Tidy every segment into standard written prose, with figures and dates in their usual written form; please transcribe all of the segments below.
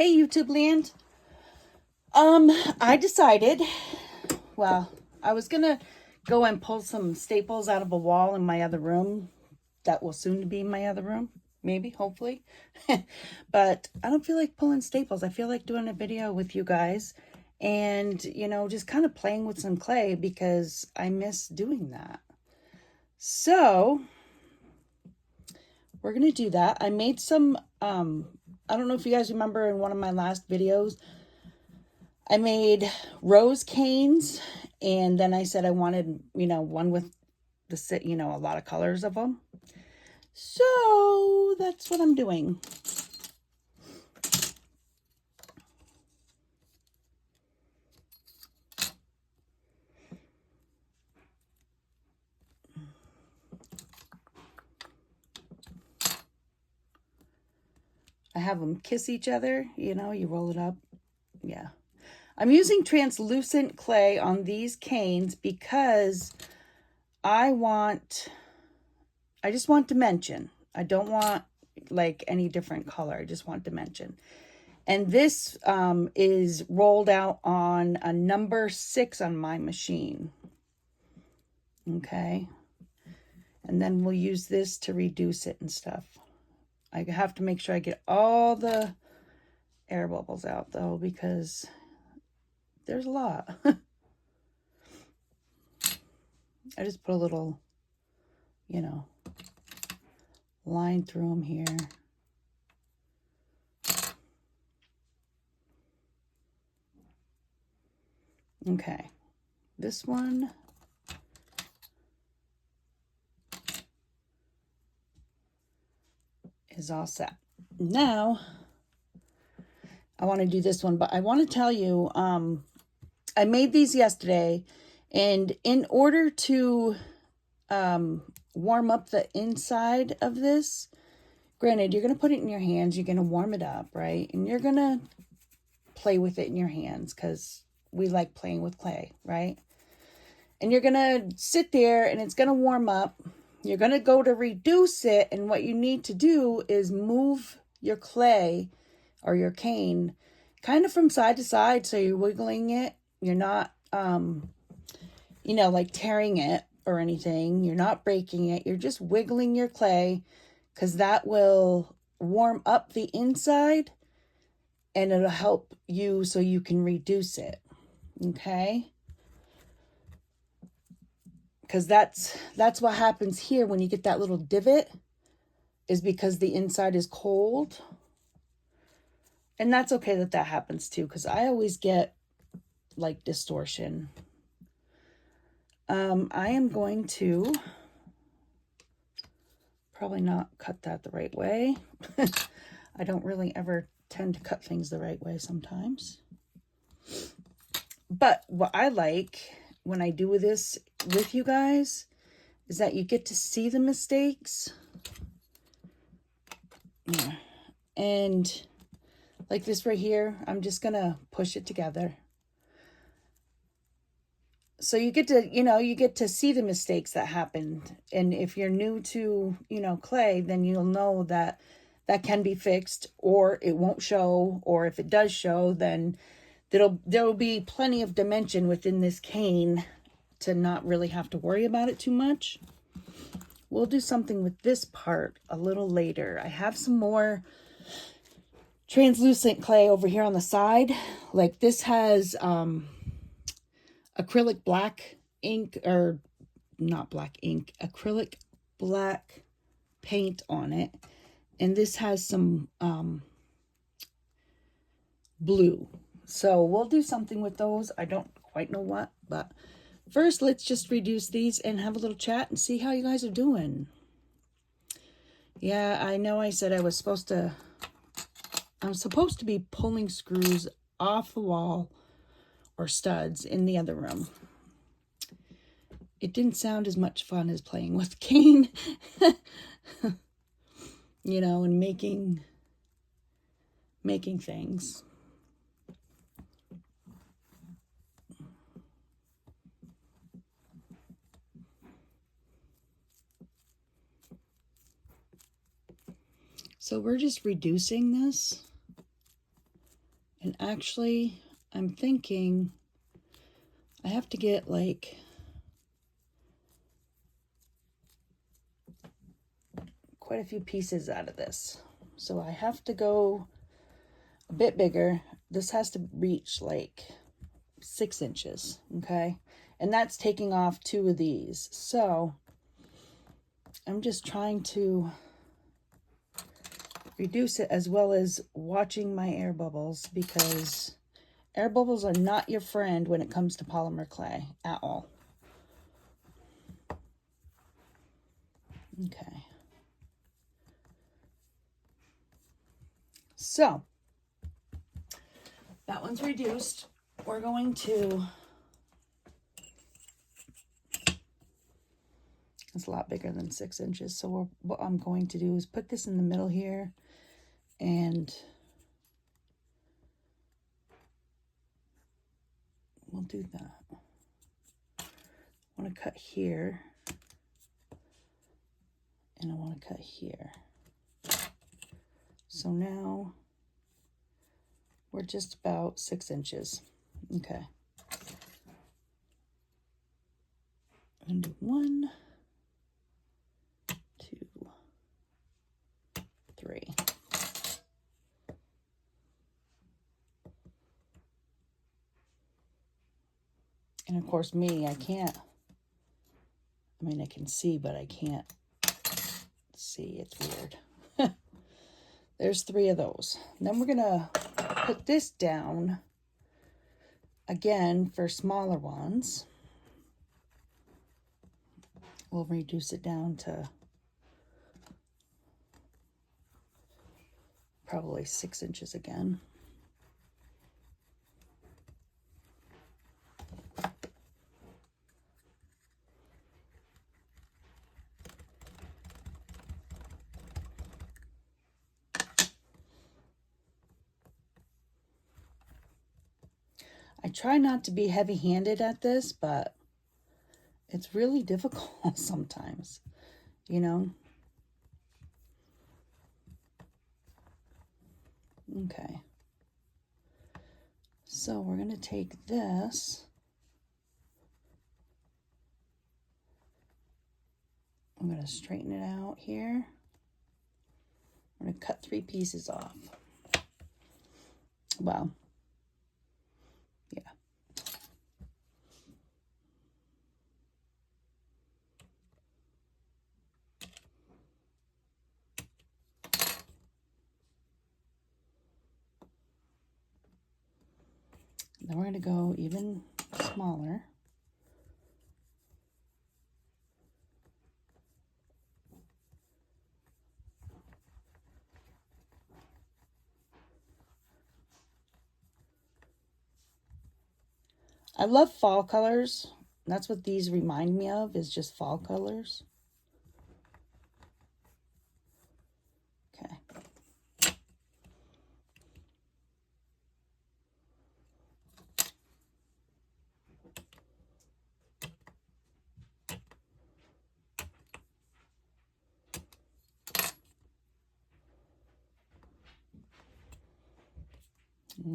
Hey, YouTube land. I decided, well, I was gonna go and pull some staples out of a wall in my other room that will soon be my other room, maybe, hopefully. But I don't feel like pulling staples. I feel like doing a video with you guys and, just kind of playing with some clay because I miss doing that. So we're gonna do that. I made some, I don't know if you guys remember in one of my last videos, I made rose canes, and then I said I wanted, one with the, a lot of colors of them. So that's what I'm doing. I have them kiss each other, you roll it up. Yeah. I'm using translucent clay on these canes because I just want dimension. I don't want like any different color. I just want dimension. And this is rolled out on a number 6 on my machine. Okay. And then we'll use this to reduce it and stuff. I have to make sure I get all the air bubbles out though, because there's a lot. I just put a little, line through them here. Okay, this one is all set. Now, I want to do this one, but I want to tell you, I made these yesterday, and in order to warm up the inside of this, granted, you're going to put it in your hands, you're going to warm it up, right? And you're going to play with it in your hands because we like playing with clay, right? And you're going to sit there and it's going to warm up. You're going to go to reduce it. And what you need to do is move your clay or your cane kind of from side to side. So you're wiggling it. You're not, like tearing it or anything. You're not breaking it. You're just wiggling your clay because that will warm up the inside and it'll help you so you can reduce it. Okay? Because that's what happens here when you get that little divot, is because the inside is cold. And that's okay that happens too, because I always get like distortion. I am going to probably not cut that the right way. I don't really ever tend to cut things the right way sometimes. But what I like when I do this with you guys is that you get to see the mistakes. Yeah. And like this right here, I'm just going to push it together. So you get to, you get to see the mistakes that happened. And if you're new to, clay, then you'll know that can be fixed, or it won't show. Or if it does show, then there'll be plenty of dimension within this cane to not really have to worry about it too much. We'll do something with this part a little later. I have some more translucent clay over here on the side. Like this has acrylic black ink, or not black ink, acrylic black paint on it. And this has some blue. So we'll do something with those. I don't quite know what, but first let's just reduce these and have a little chat and see how you guys are doing. Yeah, I know I said I'm supposed to be pulling screws off the wall or studs in the other room. It didn't sound as much fun as playing with cane, and making things. So we're just reducing this. And actually, I'm thinking I have to get like quite a few pieces out of this. So I have to go a bit bigger. This has to reach like 6 inches, okay? And that's taking off 2 of these. So I'm just trying to reduce it as well as watching my air bubbles, because air bubbles are not your friend when it comes to polymer clay at all. Okay. So that one's reduced. We're going to, it's a lot bigger than 6 inches. So what I'm going to do is put this in the middle here, and we'll do that. I want to cut here, and I want to cut here. So now we're just about 6 inches. Okay. I'm going to do 1, 2, 3. And of course me, I can't, I mean I can see, but I can't see. It's weird. There's 3 of those. And then we're gonna put this down again for smaller ones. We'll reduce it down to probably 6 inches again. I try not to be heavy-handed at this, but it's really difficult sometimes, you know? Okay. So we're going to take this. I'm going to straighten it out here. I'm going to cut 3 pieces off. Well, yeah. Then we're going to go even smaller. I love fall colors. That's what these remind me of, is just fall colors. Okay.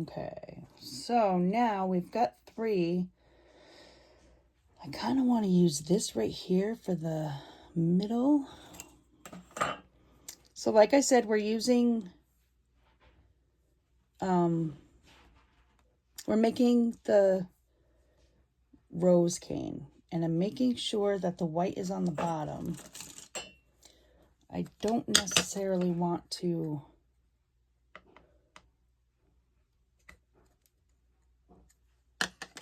Okay, so now we've got 3. I kind of want to use this right here for the middle. So like I said, we're using, we're making the rose cane, and I'm making sure that the white is on the bottom. I don't necessarily want to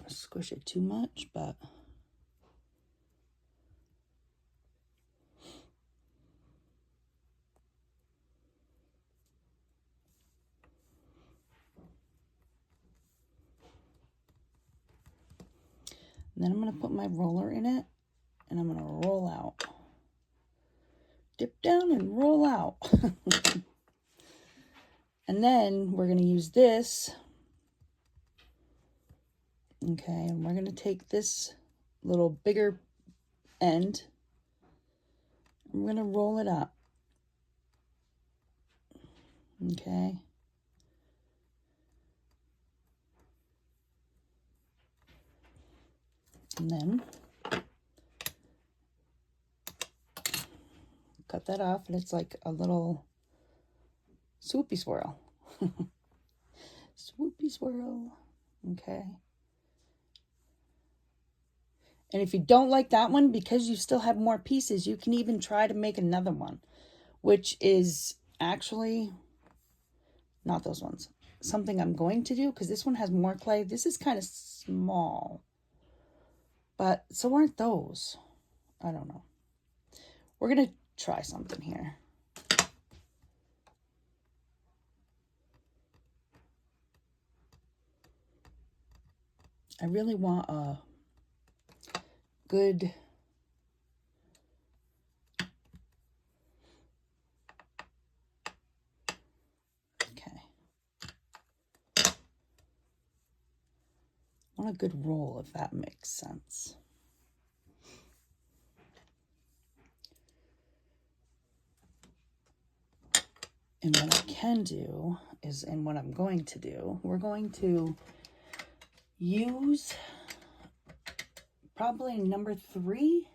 squish it too much, but and then I'm going to put my roller in it, and I'm going to roll out. Dip down and roll out. And then we're going to use this. Okay, and we're going to take this little bigger end. I'm going to roll it up. Okay. And then cut that off, and it's like a little swoopy swirl. Swoopy swirl. Okay. And if you don't like that one, because you still have more pieces, you can even try to make another one, which is actually not those ones. Something I'm going to do, because this one has more clay. This is kind of small, but so aren't those. I don't know. We're going to try something here. I really want a good a good roll, if that makes sense. And what I can do is, and what I'm going to do, we're going to use probably number 3.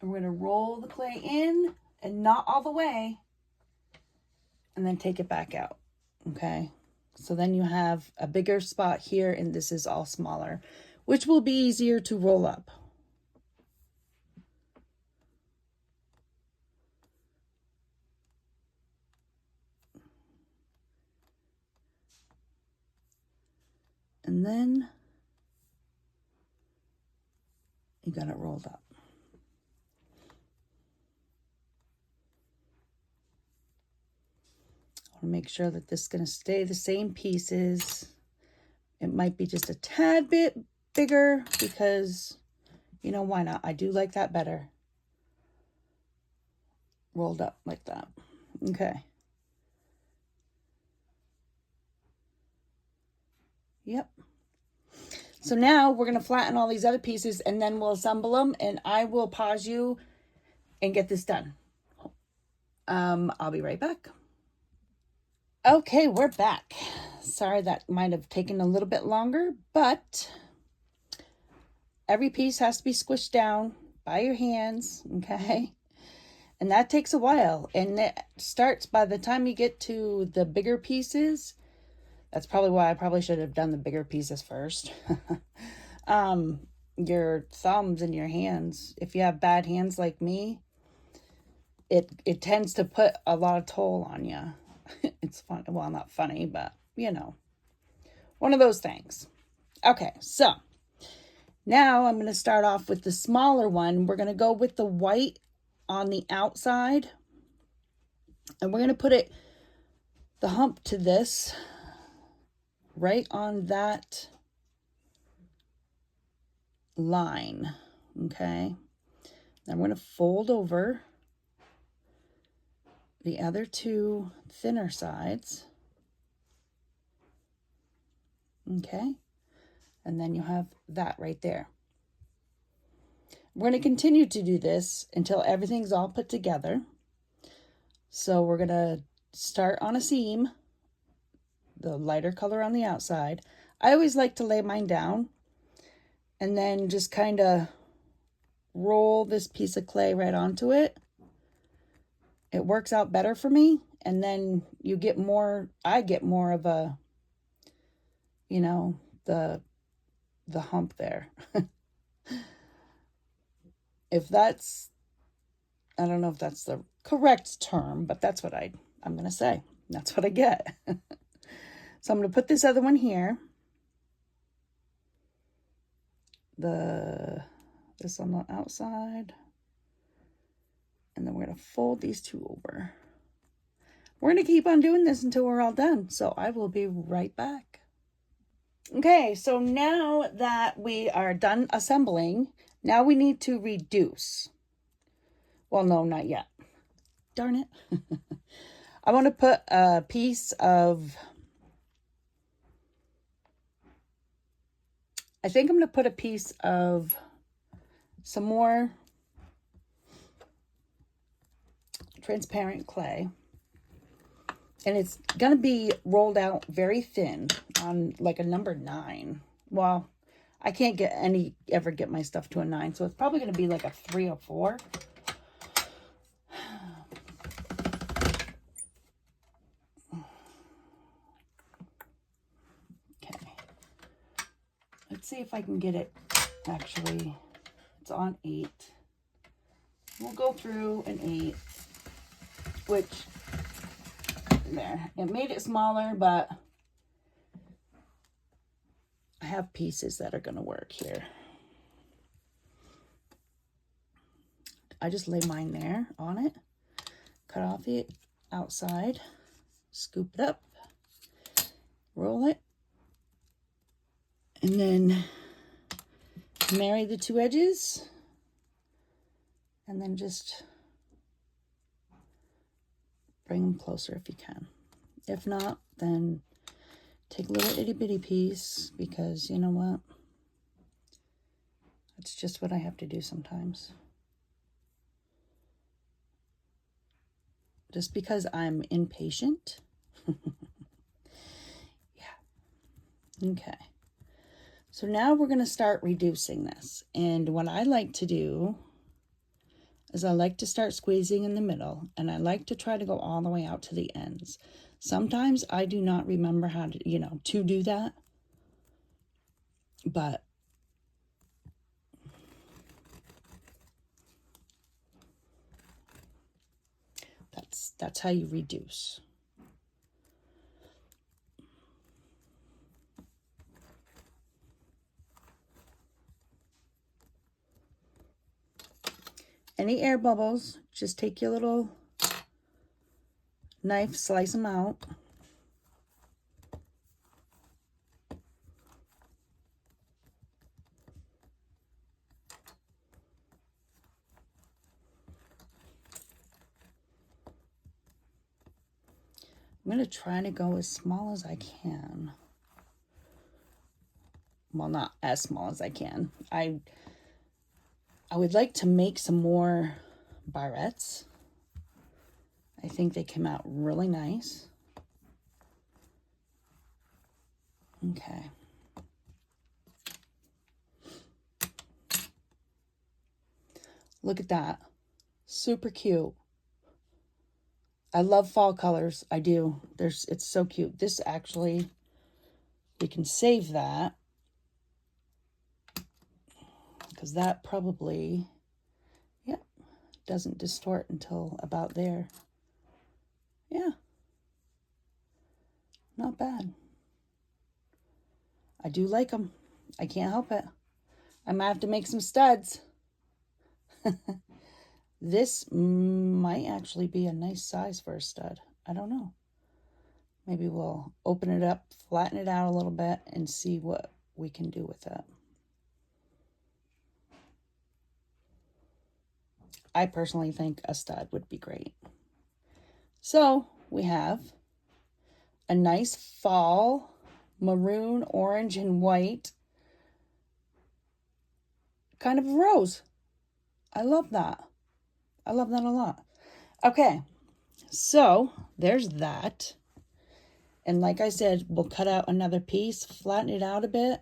And we're going to roll the clay in and not all the way, and then take it back out. Okay. So then you have a bigger spot here, and this is all smaller, which will be easier to roll up. And then you got it rolled up. I want to make sure that this is going to stay the same pieces. It might be just a tad bit bigger because, you know, why not? I do like that better. Rolled up like that. Okay. Yep. So now we're going to flatten all these other pieces, and then we'll assemble them, and I will pause you and get this done. I'll be right back. Okay, we're back. Sorry that might have taken a little bit longer, but every piece has to be squished down by your hands, okay? And that takes a while, and it starts by the time you get to the bigger pieces. That's probably why I probably should have done the bigger pieces first. Your thumbs and your hands, if you have bad hands like me, it tends to put a lot of toll on you. It's fun. Well, not funny, but you know, one of those things. Okay, so now I'm going to start off with the smaller one. We're going to go with the white on the outside, and we're going to put the hump to this right on that line. Okay, then we're going to fold over the other 2 thinner sides. Okay, and then you have that right there. We're going to continue to do this until everything's all put together. So we're going to start on a seam, the lighter color on the outside. I always like to lay mine down and then just kind of roll this piece of clay right onto it. It works out better for me, and then you get more, I get more of a, you know, the hump there. If that's, I don't know if that's the correct term, but that's what I'm going to say. That's what I get. So I'm going to put this other one here. This on the outside. And then we're going to fold these 2 over. We're going to keep on doing this until we're all done. So I will be right back. Okay, so now that we are done assembling, now we need to reduce. Well, no, not yet. Darn it. I want to put a piece of, I think I'm going to put a piece of some more transparent clay. And it's going to be rolled out very thin on like a number 9. Well, I can't ever get my stuff to a 9, so it's probably going to be like a 3 or 4. Okay. Let's see if I can get it. Actually, it's on 8. We'll go through an 8, which, there. It made it smaller, but I have pieces that are going to work here. I just lay mine there on it, cut off the outside, scoop it up, roll it, and then marry the 2 edges, and then just bring them closer if you can. If not, then take a little itty bitty piece, because you know what? It's just what I have to do sometimes. Just because I'm impatient. Yeah. Okay. So now we're going to start reducing this. And what I like to do is I like to start squeezing in the middle, and I like to try to go all the way out to the ends. Sometimes I do not remember how to, to do that. But that's how you reduce. Any air bubbles, just take your little knife, slice them out. I'm going to try to go as small as I can. Well, not as small as I can. I would like to make some more barrettes. I think they came out really nice. Okay. Look at that. Super cute. I love fall colors. I do. It's so cute. This actually, we can save that, because that probably, yep, doesn't distort until about there. Yeah. Not bad. I do like them. I can't help it. I might have to make some studs. This might actually be a nice size for a stud. I don't know. Maybe we'll open it up, flatten it out a little bit, and see what we can do with it. I personally think a stud would be great. So we have a nice fall maroon, orange, and white kind of rose. I love that. I love that a lot. Okay, so there's that. And like I said, we'll cut out another piece, flatten it out a bit,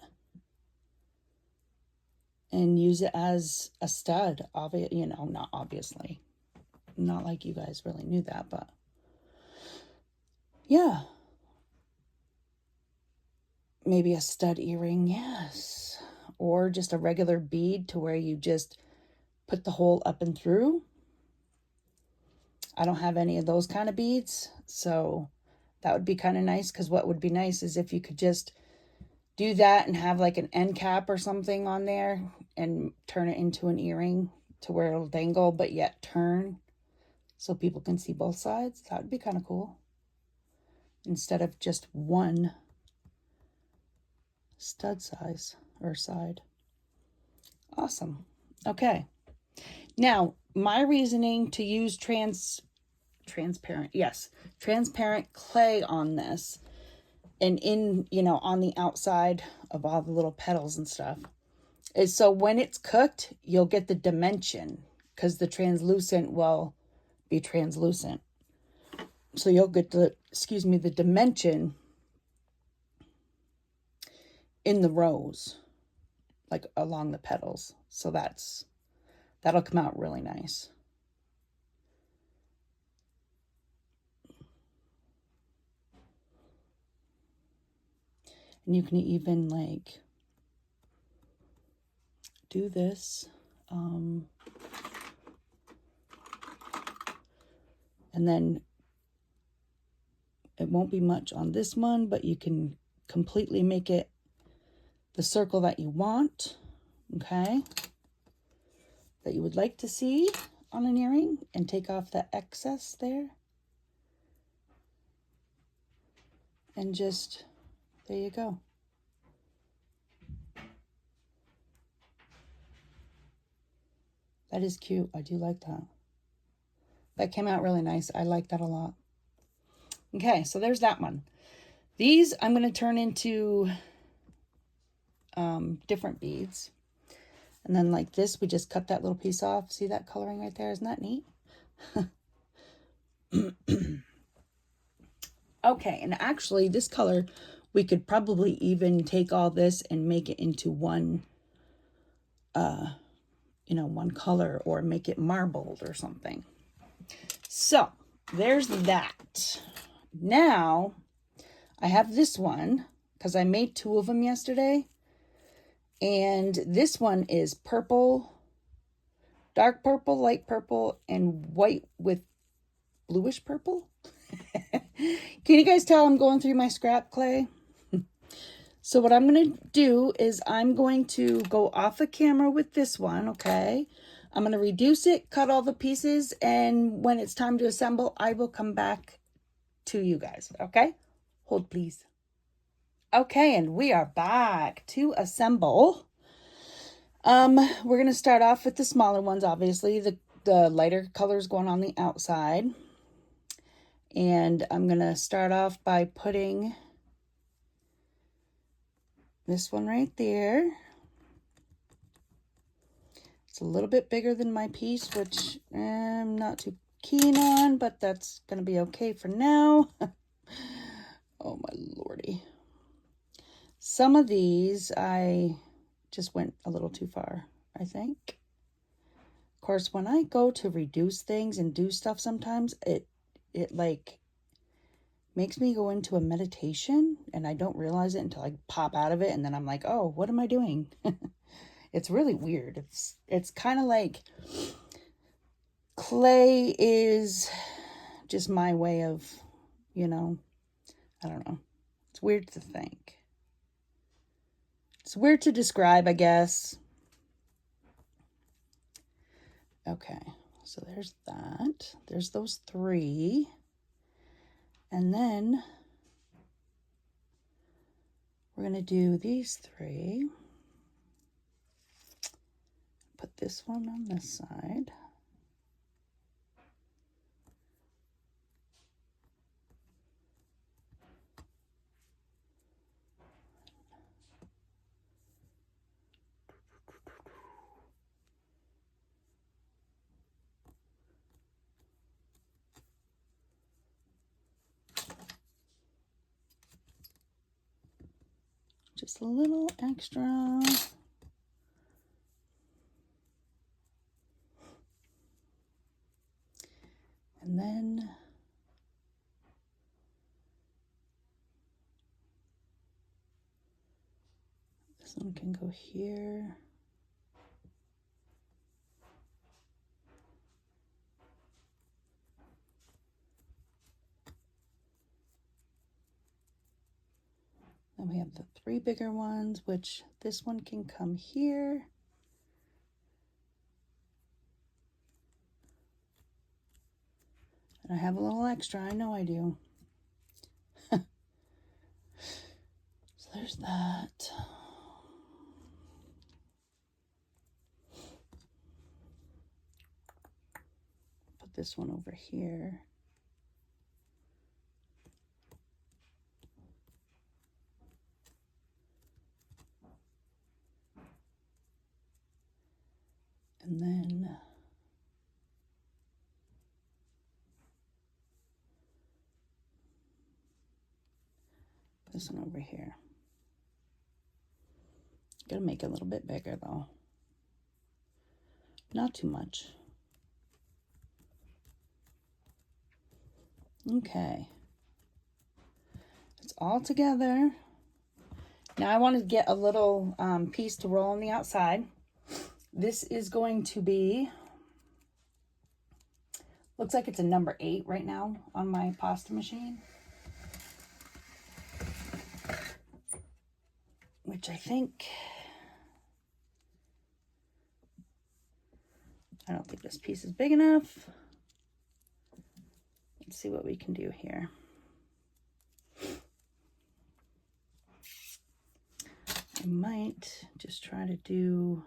and use it as a stud. Not obviously. Not like you guys really knew that, but yeah. Maybe a stud earring, yes. Or just a regular bead to where you just put the hole up and through. I don't have any of those kind of beads, so that would be kind of nice, because what would be nice is if you could just do that and have like an end cap or something on there and turn it into an earring to where it'll dangle but yet turn so people can see both sides. That would be kind of cool. Instead of just one stud size or side. Awesome. Okay. Now, my reasoning to use transparent clay on this, and on the outside of all the little petals and stuff, is so when it's cooked, you'll get the dimension, because the translucent will be translucent. So you'll get the dimension in the rose. like along the petals. So that'll come out really nice. And you can even like do this. And then it won't be much on this one, but you can completely make it the circle that you want, okay? That you would like to see on an earring, and take off the excess there. And just, there you go. That is cute. I do like that. That came out really nice. I like that a lot. Okay, so there's that one. These I'm going to turn into different beads. And then like this, we just cut that little piece off. See that coloring right there? Isn't that neat? Okay, and actually this color, we could probably even take all this and make it into one, one color, or make it marbled or something. So there's that. Now I have this one because I made 2 of them yesterday. And this one is purple, dark purple, light purple, and white with bluish purple. Can you guys tell I'm going through my scrap clay? So what I'm going to do is I'm going to go off the camera with this one, okay? I'm going to reduce it, cut all the pieces, and when it's time to assemble, I will come back to you guys, okay? Hold, please. Okay, and we are back to assemble. We're going to start off with the smaller ones, obviously. The lighter colors going on the outside. And I'm going to start off by putting this one right there. It's a little bit bigger than my piece, which I'm not too keen on, but that's going to be okay for now. Oh, my lordy. Some of these, I just went a little too far, I think. Of course, when I go to reduce things and do stuff sometimes, it like makes me go into a meditation, and I don't realize it until I pop out of it, and then I'm like, oh, what am I doing? It's really weird. It's kind of like clay is just my way of, I don't know. It's weird to think. It's weird to describe, I guess. Okay, so there's that. There's those 3. And then we're going to do these 3. Put this one on this side. Just a little extra. And then this one can go here. Then we have the 3 bigger ones, which this one can come here. And I have a little extra, I know I do. So there's that. Put this one over here. And then this one over here. Gonna make it a little bit bigger though. Not too much. Okay. It's all together. Now I want to get a little piece to roll on the outside. This is going to be, looks like it's a number 8 right now on my pasta machine. Which I think, I don't think this piece is big enough. Let's see what we can do here. I might just try to do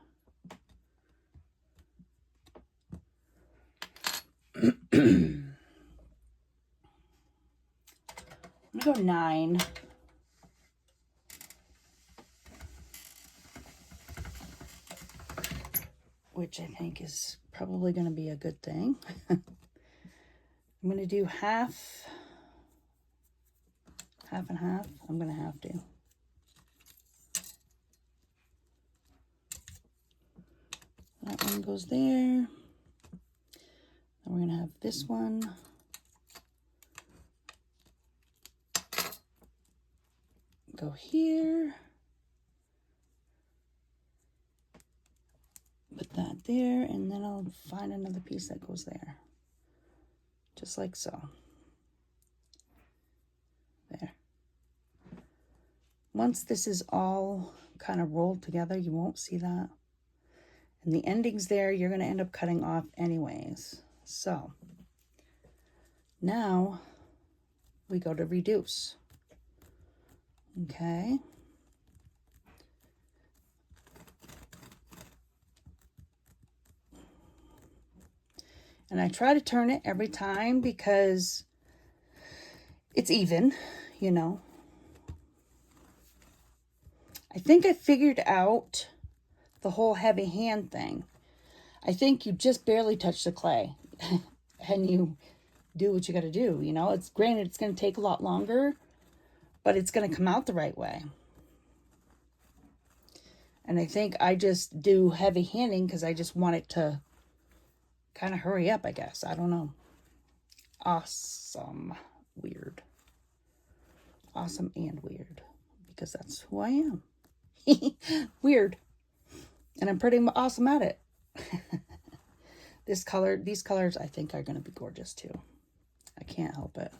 I'm gonna go 9. Which I think is probably going to be a good thing. I'm going to do half and half. I'm going to have to. That one goes there. Then we're going to have this one. Go here. Put that there, and then I'll find another piece that goes there. Just like so. There. Once this is all kind of rolled together, you won't see that. And the endings there, you're going to end up cutting off anyways. So, now we go to reduce. Okay. And I try to turn it every time because it's even, you know. I think I figured out the whole heavy hand thing. I think you just barely touch the clay and you do what you got to do, you know. It's granted it's going to take a lot longer, but it's going to come out the right way. And I think I just do heavy handing because I just want it to kind of hurry up, I guess. I don't know. Awesome. Weird. Awesome and weird. Because that's who I am. Weird. And I'm pretty awesome at it. These colors I think are going to be gorgeous too. I can't help it.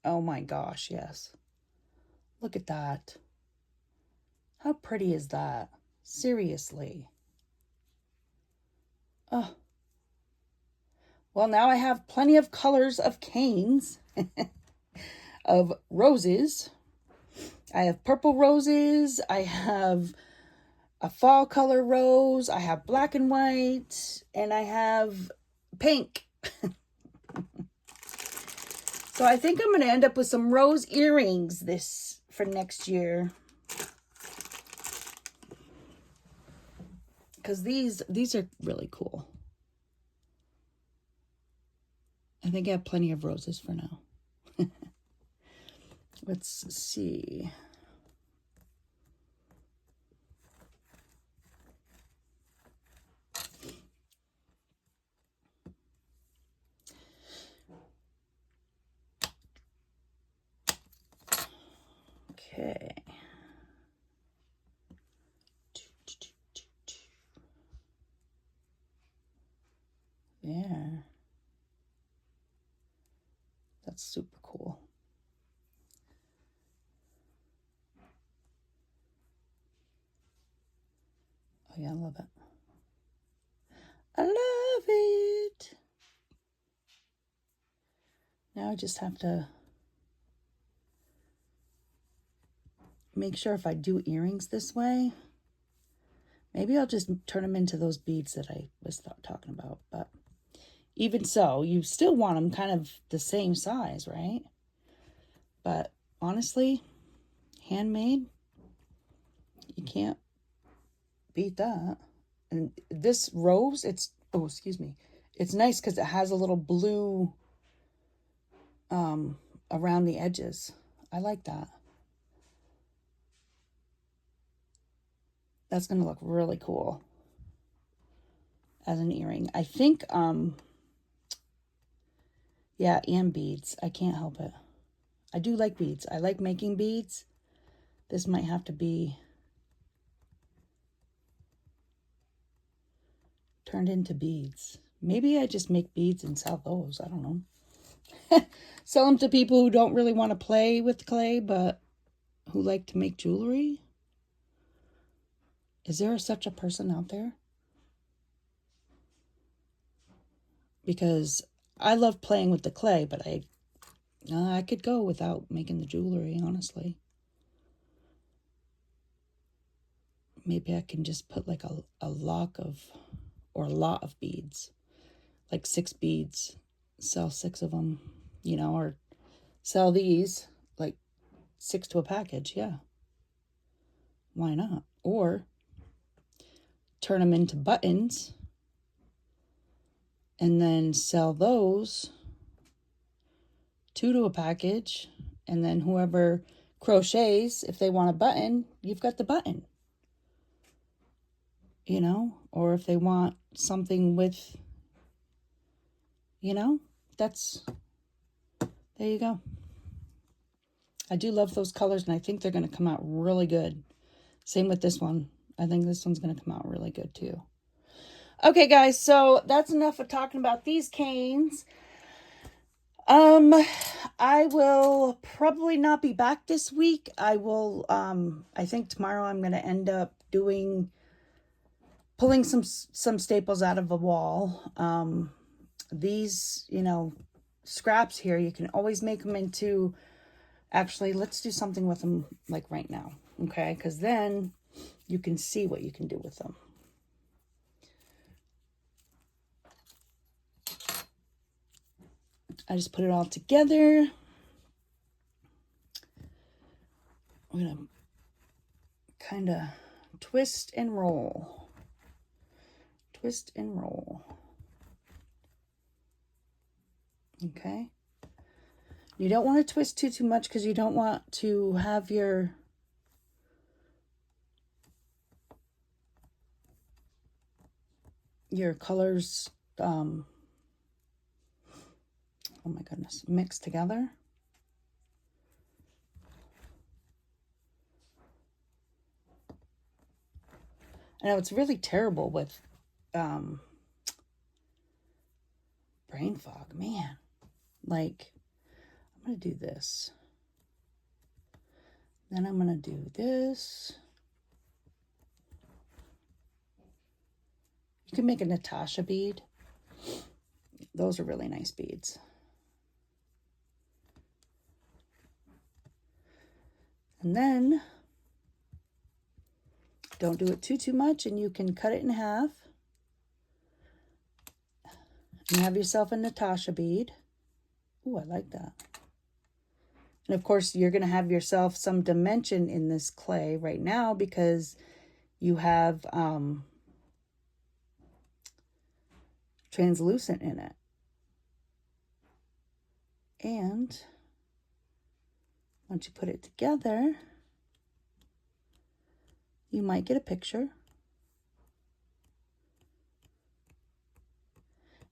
Oh my gosh, yes. Look at that. How pretty is that? Seriously. Oh. Well, now I have plenty of colors of canes, of roses. I have purple roses. I have a fall color rose. I have black and white. And I have pink. So I think I'm going to end up with some rose earrings for next year. Because these are really cool. I think I have plenty of roses for now. Let's see. Okay. There. That's super cool. Oh yeah, I love it. I love it. Now I just have to make sure if I do earrings this way, maybe I'll just turn them into those beads that I was talking about. But even so, you still want them kind of the same size, right? But honestly, handmade, you can't beat that. And this rose, it's nice because it has a little blue around the edges. I like that. That's going to look really cool as an earring. I think, yeah, and beads. I can't help it. I do like beads. I like making beads. This might have to be turned into beads. Maybe I just make beads and sell those. I don't know. Sell them to people who don't really want to play with clay, but who like to make jewelry. Is there such a person out there? Because I love playing with the clay, but I could go without making the jewelry, honestly. Maybe I can just put like a lock of, or a lot of beads, like 6 beads, sell 6 of them, you know, or sell these, like 6 to a package, yeah. Why not? Or turn them into buttons and then sell those 2 to a package, and then whoever crochets, if they want a button, you've got the button. You know, or if they want something with, you know, that's, there you go. I do love those colors, and I think they're going to come out really good. Same with this one. I think this one's going to come out really good too. Okay, guys, so that's enough of talking about these canes. I will probably not be back this week. I will, I think tomorrow I'm going to end up pulling some staples out of a wall. These, you know, scraps here, you can always make them into, actually, let's do something with them like right now, okay? Because then you can see what you can do with them. I just put it all together. We're going to kind of twist and roll. Twist and roll. Okay. You don't want to twist too much because you don't want to have your colors, oh my goodness, mixed together. I know it's really terrible with brain fog, man. Like, I'm going to do this. Then I'm going to do this. You can make a Natasha bead. Those are really nice beads. And then, don't do it too much, and you can cut it in half. And have yourself a Natasha bead. Ooh, I like that. And of course, you're going to have yourself some dimension in this clay right now because you have translucent in it. And once you put it together, you might get a picture.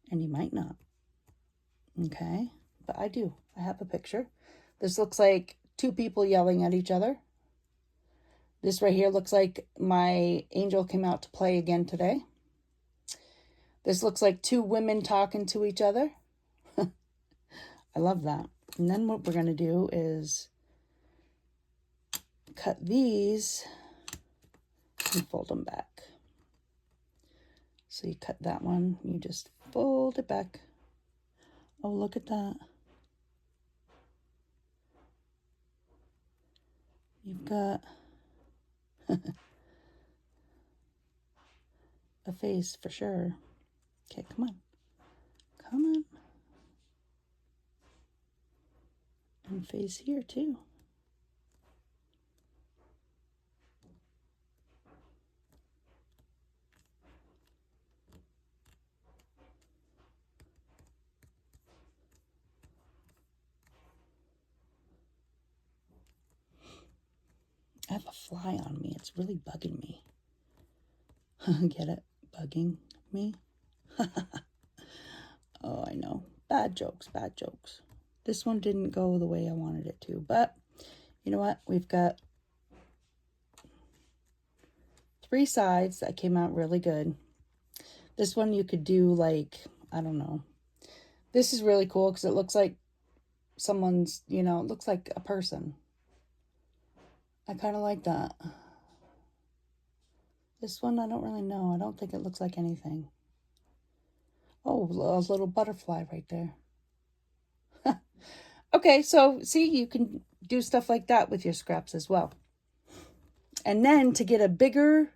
And you might not. Okay, but I do. I have a picture. This looks like 2 people yelling at each other. This right here looks like my angel came out to play again today. This looks like 2 women talking to each other. I love that. And then what we're going to do is cut these and fold them back. So you cut that one, you just fold it back. Oh, look at that. You've got a face for sure. Okay, come on. Come on. And face here too. I have a fly on me. It's really bugging me. Get it? Bugging me? Oh, I know. Bad jokes, bad jokes. This one didn't go the way I wanted it to, but you know what? We've got 3 sides that came out really good. This one you could do like, I don't know. This is really cool because it looks like someone's, you know, it looks like a person. I kind of like that. This one, I don't really know. I don't think it looks like anything. Oh, a little butterfly right there. Okay, so see, you can do stuff like that with your scraps as well. And then to get a bigger,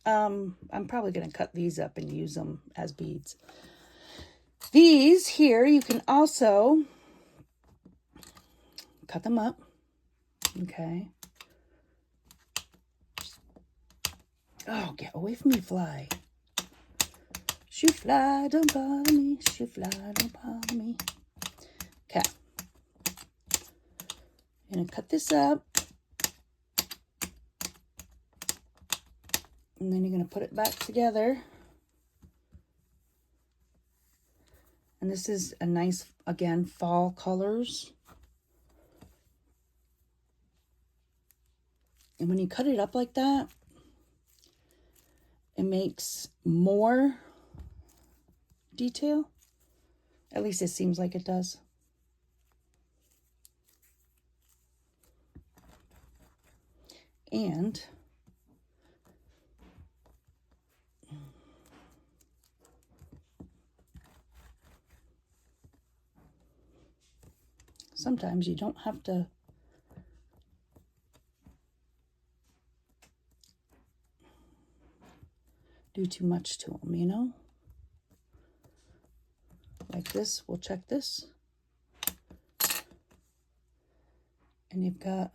I'm probably going to cut these up and use them as beads. These here, you can also cut them up. Okay. Oh, get away from me, fly. Shoot fly, don't bother me. Shoot fly, don't bother me. Okay. I'm going to cut this up. And then you're going to put it back together. And this is a nice, again, fall colors. And when you cut it up like that, it makes more detail. At least it seems like it does. And sometimes you don't have to do too much to them, you know? Like this, we'll check this. And you've got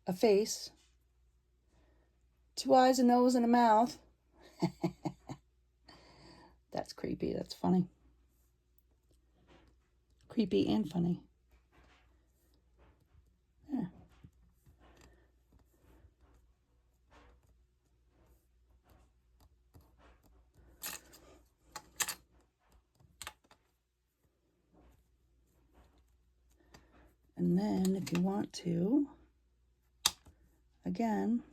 a face, 2 eyes, a nose, and a mouth. That's creepy. That's funny. Creepy and funny. There. And then if you want to, again,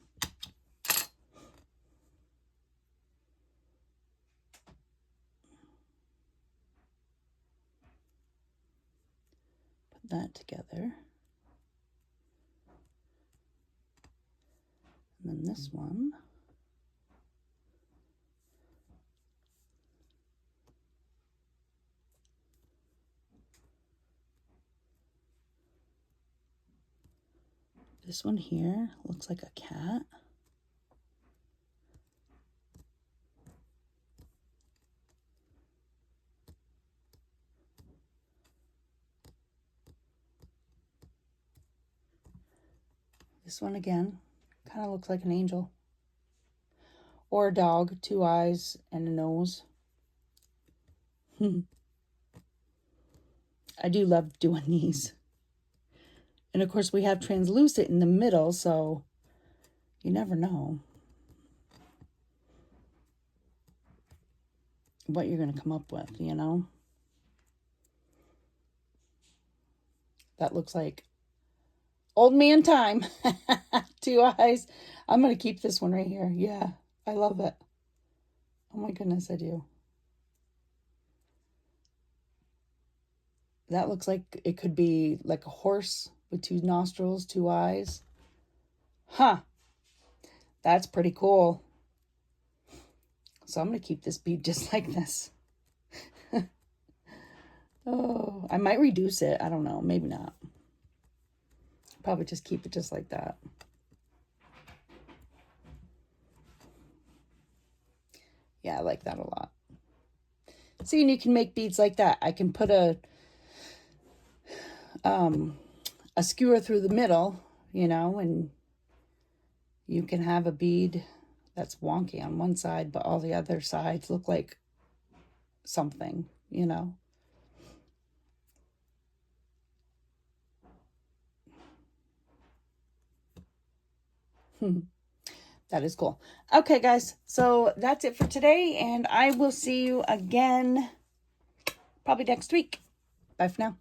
put that together. And then this one. This one here looks like a cat. This one again kind of looks like an angel. Or a dog, 2 eyes and a nose. I do love doing these. And of course we have translucent in the middle, so you never know what you're going to come up with, you know? That looks like old man time. 2 eyes. I'm going to keep this one right here. Yeah, I love it. Oh my goodness, I do. That looks like it could be like a horse with 2 nostrils, 2 eyes. Huh. That's pretty cool. So I'm going to keep this bead just like this. Oh, I might reduce it. I don't know. Maybe not. Probably just keep it just like that. Yeah, I like that a lot. See, and you can make beads like that. I can put a skewer through the middle, you know, and you can have a bead that's wonky on one side, but all the other sides look like something, you know. That is cool. Okay, guys. So that's it for today. And I will see you again probably next week. Bye for now.